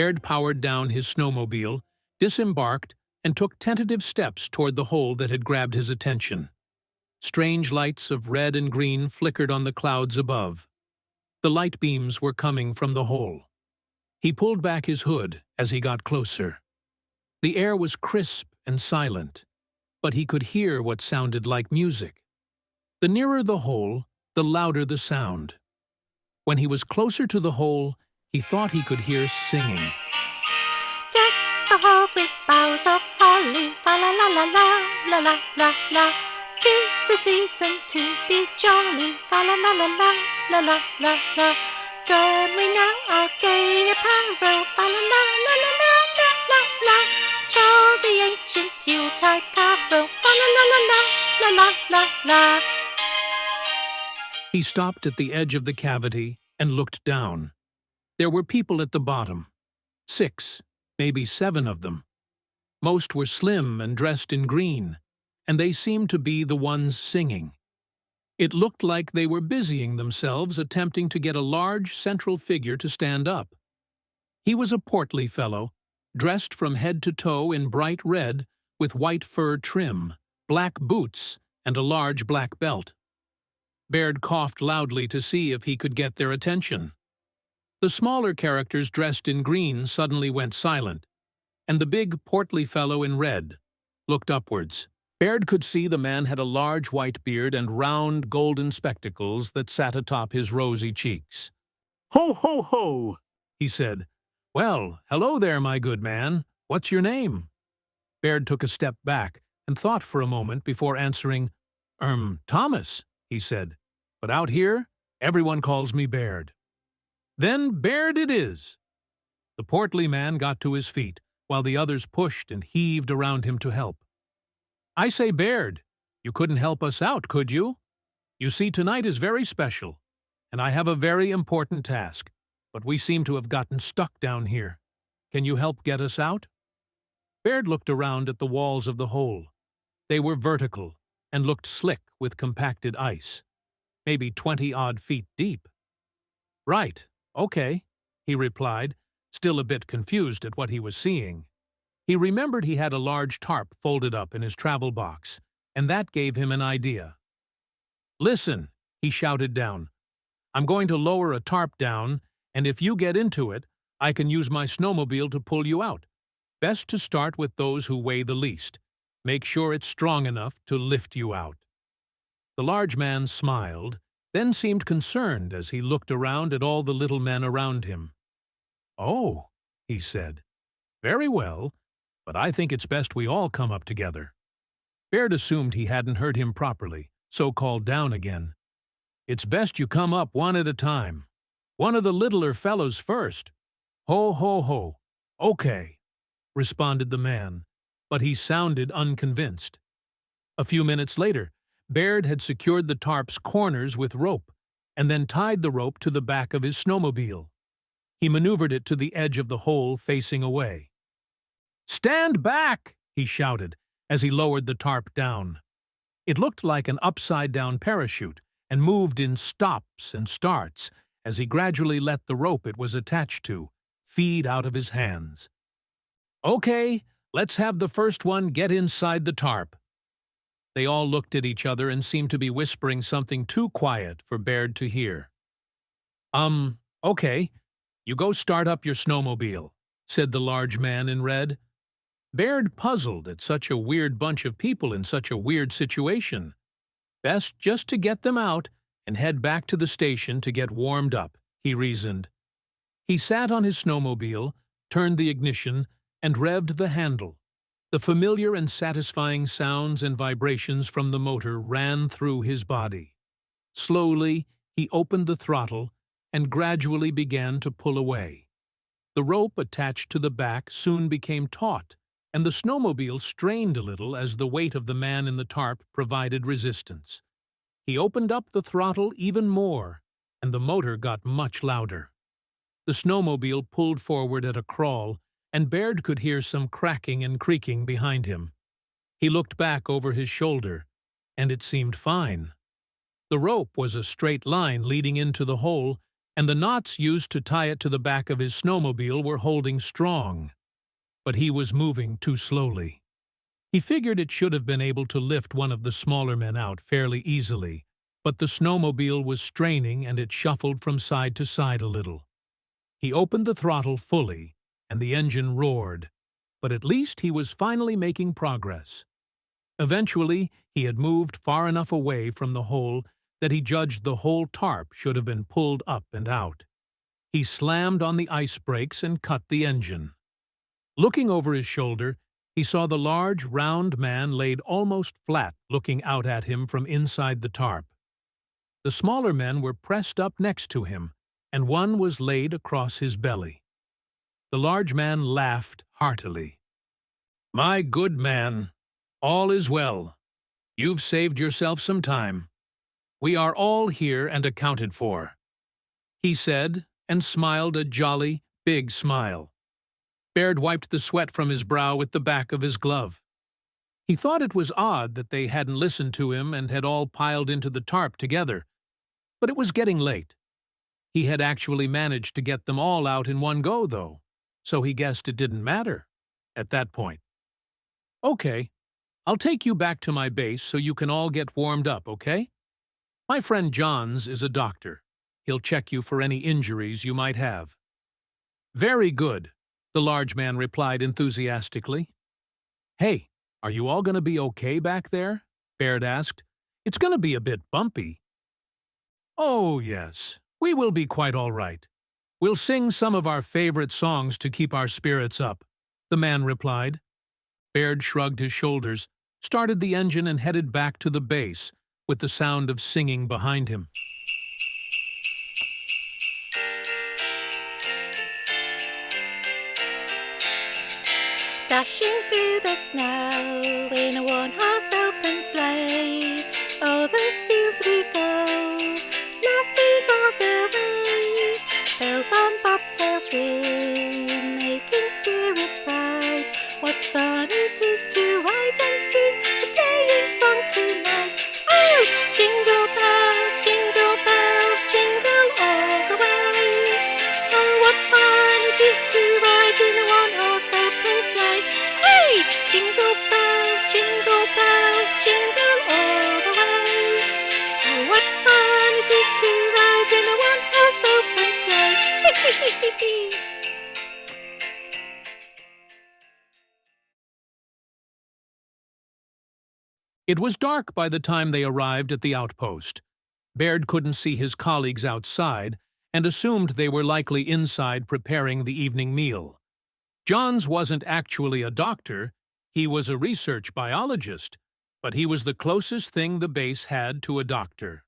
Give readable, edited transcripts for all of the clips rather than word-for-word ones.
Baird powered down his snowmobile, disembarked, and took tentative steps toward the hole that had grabbed his attention. Strange lights of red and green flickered on the clouds above. The light beams were coming from the hole. He pulled back his hood as he got closer. The air was crisp and silent, but he could hear what sounded like music. The nearer the hole, the louder the sound. When he was closer to the hole, he thought he could hear singing. Deck the halls with boughs of holly, fa la la la la, la la la la. 'Tis the season to be jolly, fa la la la la, la la la la. Join we now our gay apparel, fa la la la la la, la la la. Troll the ancient Yuletide carol, fa la la la la, la la la la. He stopped at the edge of the cavity and looked down. There were people at the bottom. 6, maybe 7 of them. Most were slim and dressed in green, and they seemed to be the ones singing. It looked like they were busying themselves attempting to get a large central figure to stand up. He was a portly fellow, dressed from head to toe in bright red with white fur trim, black boots, and a large black belt. Baird coughed loudly to see if he could get their attention. The smaller characters dressed in green suddenly went silent, and the big, portly fellow in red looked upwards. Baird could see the man had a large white beard and round golden spectacles that sat atop his rosy cheeks. "Ho, ho, ho!" he said. "Well, hello there, my good man. What's your name?" Baird took a step back and thought for a moment before answering. Thomas," he said. "But out here, everyone calls me Baird." "Then Baird it is." The portly man got to his feet, while the others pushed and heaved around him to help. "I say, Baird, you couldn't help us out, could you? You see, tonight is very special, and I have a very important task, but we seem to have gotten stuck down here. Can you help get us out?" Baird looked around at the walls of the hole. They were vertical and looked slick with compacted ice, maybe 20-odd feet deep. "Right, okay," he replied, still a bit confused at what he was seeing. He remembered he had a large tarp folded up in his travel box, and that gave him an idea. "Listen," he shouted down. "I'm going to lower a tarp down, and if you get into it, I can use my snowmobile to pull you out. Best to start with those who weigh the least. Make sure it's strong enough to lift you out." The large man smiled, then seemed concerned as he looked around at all the little men around him. "Oh," he said. "Very well, but I think it's best we all come up together." Baird assumed he hadn't heard him properly, so called down again. "It's best you come up one at a time. One of the littler fellows first." "Ho, ho, ho. Okay," responded the man, but he sounded unconvinced. A few minutes later, Baird had secured the tarp's corners with rope, and then tied the rope to the back of his snowmobile. He maneuvered it to the edge of the hole facing away. "Stand back!" he shouted as he lowered the tarp down. It looked like an upside-down parachute and moved in stops and starts as he gradually let the rope it was attached to feed out of his hands. "Okay, let's have the first one get inside the tarp." They all looked at each other and seemed to be whispering something too quiet for Baird to hear. Okay, you go start up your snowmobile," said the large man in red. Baird puzzled at such a weird bunch of people in such a weird situation. Best just to get them out and head back to the station to get warmed up, he reasoned. He sat on his snowmobile, turned the ignition, and revved the handle. The familiar and satisfying sounds and vibrations from the motor ran through his body. Slowly, he opened the throttle and gradually began to pull away. The rope attached to the back soon became taut, and the snowmobile strained a little as the weight of the man in the tarp provided resistance. He opened up the throttle even more, and the motor got much louder. The snowmobile pulled forward at a crawl, and Baird could hear some cracking and creaking behind him. He looked back over his shoulder, and it seemed fine. The rope was a straight line leading into the hole, and the knots used to tie it to the back of his snowmobile were holding strong. But he was moving too slowly. He figured it should have been able to lift one of the smaller men out fairly easily, but the snowmobile was straining and it shuffled from side to side a little. He opened the throttle fully, and the engine roared, but at least he was finally making progress. Eventually, he had moved far enough away from the hole that he judged the whole tarp should have been pulled up and out. He slammed on the ice brakes and cut the engine. Looking over his shoulder, he saw the large, round man laid almost flat looking out at him from inside the tarp. The smaller men were pressed up next to him, and one was laid across his belly. The large man laughed heartily. "My good man, all is well. You've saved yourself some time. We are all here and accounted for," he said, and smiled a jolly, big smile. Baird wiped the sweat from his brow with the back of his glove. He thought it was odd that they hadn't listened to him and had all piled into the tarp together, but it was getting late. He had actually managed to get them all out in one go, though, so he guessed it didn't matter at that point. "Okay, I'll take you back to my base so you can all get warmed up, okay? My friend Johns is a doctor. He'll check you for any injuries you might have." "Very good," the large man replied enthusiastically. "Hey, are you all going to be okay back there?" Baird asked. "It's going to be a bit bumpy." "Oh, yes, we will be quite all right. We'll sing some of our favorite songs to keep our spirits up," the man replied. Baird shrugged his shoulders, started the engine and headed back to the base, with the sound of singing behind him. Dashing through the snow in a one-horse open sleigh, o'er the fields we go, laughing all the way. Bells on bobtails ring, making spirits bright. What fun it is to ride and sing a sleighing song tonight! Oh, jingle bells, jingle all the way. Oh, what fun it is to ride in a one-horse open sleigh! Hey, jingle bells, jingle all the way. Oh, what fun it is to ride in a one-horse open sleigh! It was dark by the time they arrived at the outpost. Baird couldn't see his colleagues outside and assumed they were likely inside preparing the evening meal. Johns wasn't actually a doctor, he was a research biologist, but he was the closest thing the base had to a doctor.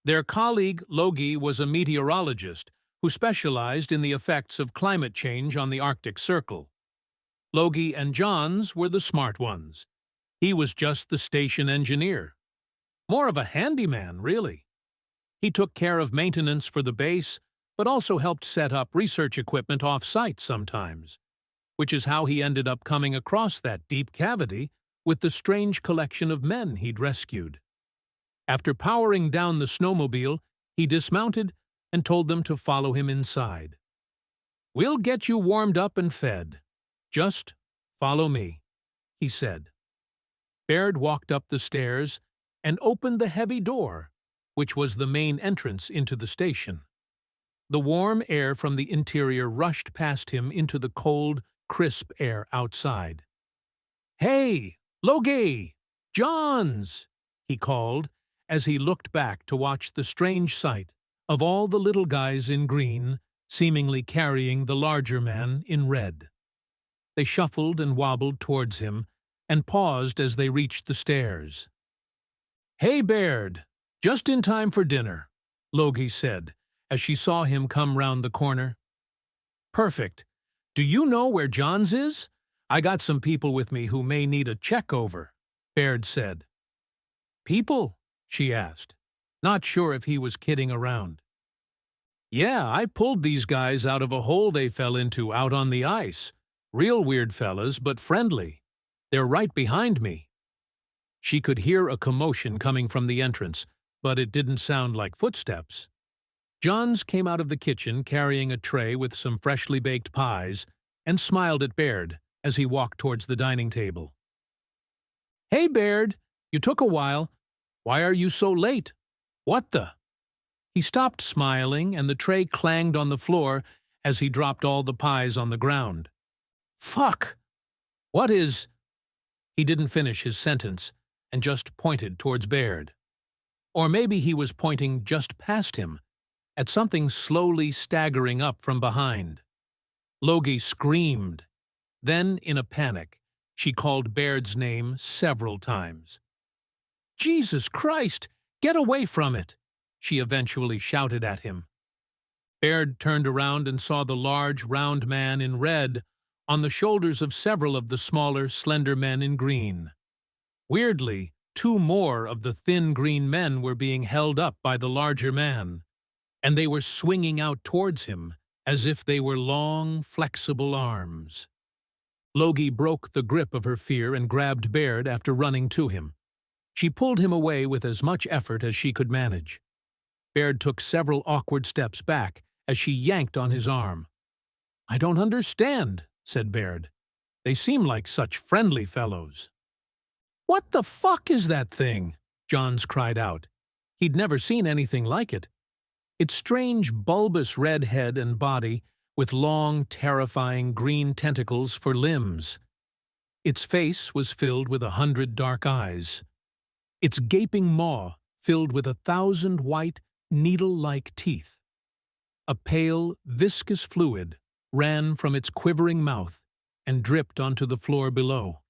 Their colleague, Logie, was a meteorologist who specialized in the effects of climate change on the Arctic Circle. Logie and Johns were the smart ones. He was just the station engineer. More of a handyman, really. He took care of maintenance for the base, but also helped set up research equipment off-site sometimes, which is how he ended up coming across that deep cavity with the strange collection of men he'd rescued. After powering down the snowmobile, he dismounted and told them to follow him inside. "We'll get you warmed up and fed. Just follow me," he said. Baird walked up the stairs and opened the heavy door, which was the main entrance into the station. The warm air from the interior rushed past him into the cold, crisp air outside. "Hey, Logie! Johns!" he called as he looked back to watch the strange sight of all the little guys in green seemingly carrying the larger man in red. They shuffled and wobbled towards him and paused as they reached the stairs. "Hey, Baird! Just in time for dinner," Logie said, as she saw him come round the corner. "Perfect. Do you know where Johns is? I got some people with me who may need a check-over," Baird said. "People?" she asked, not sure if he was kidding around. "Yeah, I pulled these guys out of a hole they fell into out on the ice. Real weird fellas, but friendly. They're right behind me." She could hear a commotion coming from the entrance, but it didn't sound like footsteps. Johns came out of the kitchen carrying a tray with some freshly baked pies and smiled at Baird as he walked towards the dining table. "Hey, Baird, you took a while. Why are you so late? What the?" He stopped smiling, and the tray clanged on the floor as he dropped all the pies on the ground. "Fuck! What is—" He didn't finish his sentence and just pointed towards Baird. Or maybe he was pointing just past him, at something slowly staggering up from behind. Logie screamed. Then, in a panic, she called Baird's name several times. "Jesus Christ! Get away from it!" she eventually shouted at him. Baird turned around and saw the large, round man in red on the shoulders of several of the smaller, slender men in green. Weirdly, two more of the thin green men were being held up by the larger man, and they were swinging out towards him as if they were long, flexible arms. Logie broke the grip of her fear and grabbed Baird after running to him. She pulled him away with as much effort as she could manage. Baird took several awkward steps back as she yanked on his arm. "I don't understand," said Baird. "They seem like such friendly fellows." "What the fuck is that thing?" Johns cried out. He'd never seen anything like it. Its strange, bulbous red head and body with long, terrifying green tentacles for limbs. Its face was filled with 100 dark eyes. Its gaping maw filled with 1,000 white, needle-like teeth. A pale, viscous fluid ran from its quivering mouth and dripped onto the floor below.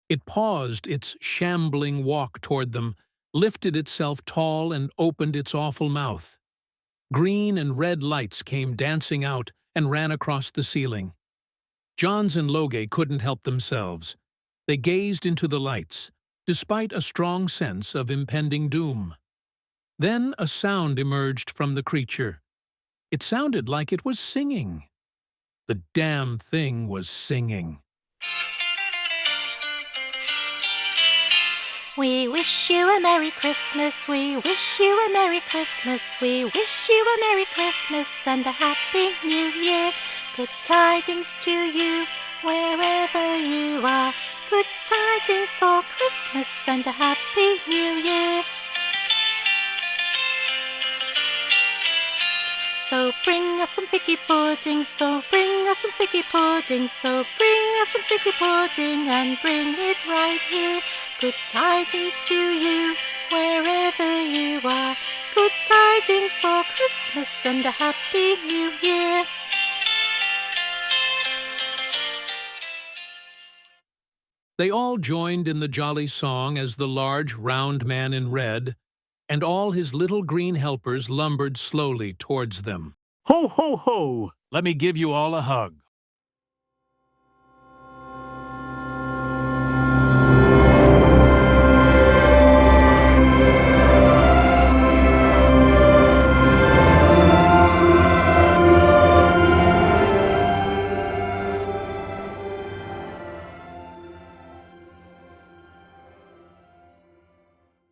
It paused its shambling walk toward them, lifted itself tall and opened its awful mouth. Green and red lights came dancing out and ran across the ceiling. Johns and Logie couldn't help themselves. They gazed into the lights, despite a strong sense of impending doom. Then a sound emerged from the creature. It sounded like it was singing. The damn thing was singing. We wish you a Merry Christmas, we wish you a Merry Christmas, we wish you a Merry Christmas and a Happy New Year. Good tidings to you, wherever you are. Good tidings for Christmas and a Happy New Year. So bring us some figgy pudding, so bring us some figgy pudding, so bring us some figgy pudding and bring it right here. Good tidings to you, wherever you are. Good tidings for Christmas and a Happy New Year. They all joined in the jolly song as the large, round man in red and all his little green helpers lumbered slowly towards them. "Ho, ho, ho! Let me give you all a hug."